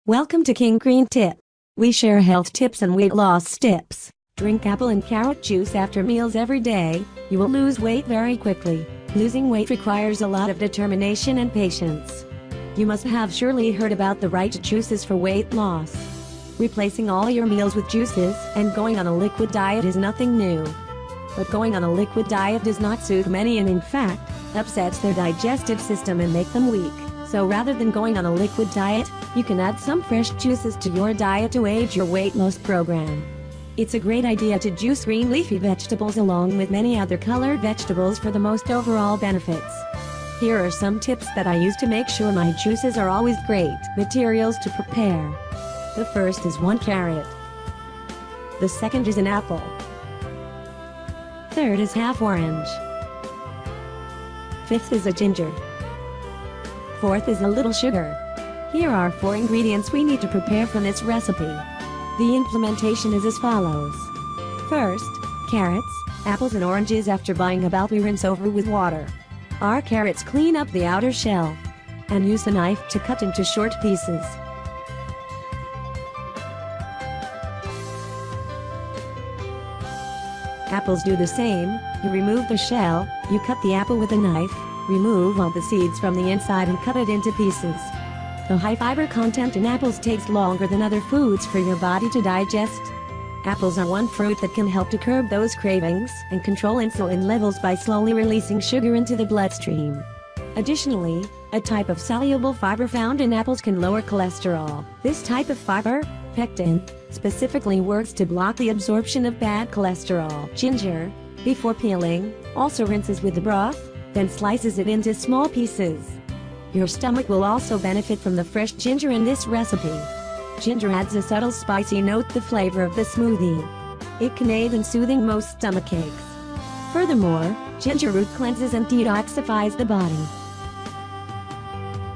Welcome to King Green Tip. We share health tips and weight loss tips. Drink apple and carrot juice after meals every day. You will lose weight very quickly. Losing weight requires a lot of determination and patience. You must have surely heard about the right juices for weight loss. Replacing all your meals with juices and going on a liquid diet is nothing new. But going on a liquid diet does not suit many and in fact, upsets their digestive system and make them weak. So rather than going on a liquid diet, you can add some fresh juices to your diet to aid your weight loss program. It's a great idea to juice green leafy vegetables along with many other colored vegetables for the most overall benefits. Here are some tips that I use to make sure my juices are always great. Materials to prepare. The first is 1 carrot. The second is an apple. Third is half orange. Fifth is a ginger. Fourth is a little sugar. Here are 4 ingredients we need to prepare for this recipe. The implementation is as follows. First, carrots, apples and oranges. After buying about, we rinse over with water. Our carrots, clean up the outer shell and use a knife to cut into short pieces. Apples, do the same. You remove the shell, you cut the apple with a knife, remove all the seeds from the inside and cut it into pieces. The high fiber content in apples takes longer than other foods for your body to digest. Apples are one fruit that can help to curb those cravings and control insulin levels by slowly releasing sugar into the bloodstream. Additionally, a type of soluble fiber found in apples can lower cholesterol. This type of fiber, pectin, specifically works to block the absorption of bad cholesterol. Ginger, before peeling, also rinses with the broth, then slices it into small pieces. Your stomach will also benefit from the fresh ginger in this recipe. Ginger adds a subtle spicy note to the flavor of the smoothie. It can aid in soothing most stomach aches. Furthermore, ginger root cleanses and detoxifies the body.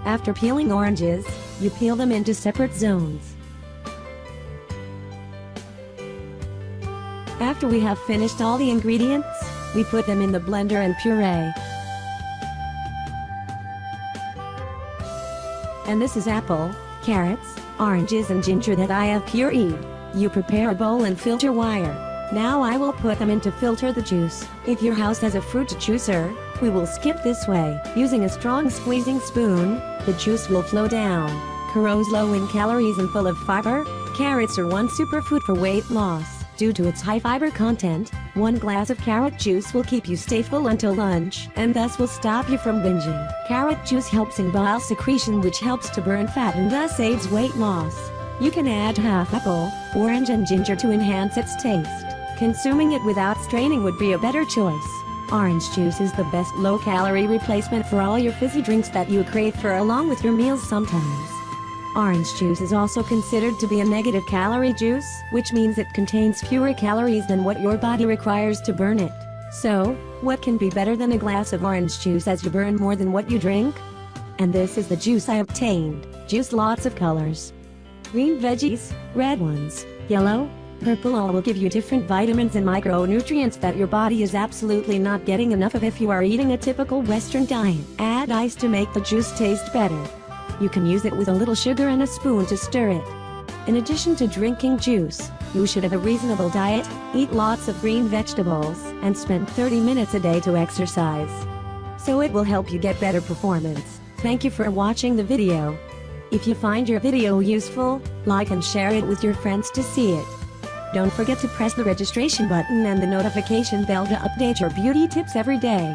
After peeling oranges, you peel them into separate zones. After we have finished all the ingredients, we put them in the blender and puree. And this is apple, carrots, oranges and ginger that I have pureed. You prepare a bowl and filter wire. Now I will put them in to filter the juice. If your house has a fruit juicer, we will skip this way. Using a strong squeezing spoon, the juice will flow down. Carrots, low in calories and full of fiber, carrots are one superfood for weight loss. Due to its high fiber content, 1 glass of carrot juice will keep you stay full until lunch and thus will stop you from binging. Carrot juice helps in bile secretion, which helps to burn fat and thus aids weight loss. You can add half apple, orange and ginger to enhance its taste. Consuming it without straining would be a better choice. Orange juice is the best low-calorie replacement for all your fizzy drinks that you crave for along with your meals sometimes. Orange juice is also considered to be a negative calorie juice, which means it contains fewer calories than what your body requires to burn it. So, what can be better than a glass of orange juice as you burn more than what you drink? And this is the juice I obtained. Juice, lots of colors. Green veggies, red ones, yellow, purple, all will give you different vitamins and micronutrients that your body is absolutely not getting enough of if you are eating a typical Western diet. Add ice to make the juice taste better. You can use it with a little sugar and a spoon to stir it. In addition to drinking juice, you should have a reasonable diet, eat lots of green vegetables, and spend 30 minutes a day to exercise. So it will help you get better performance. Thank you for watching the video. If you find your video useful, like and share it with your friends to see it. Don't forget to press the registration button and the notification bell to update your beauty tips every day.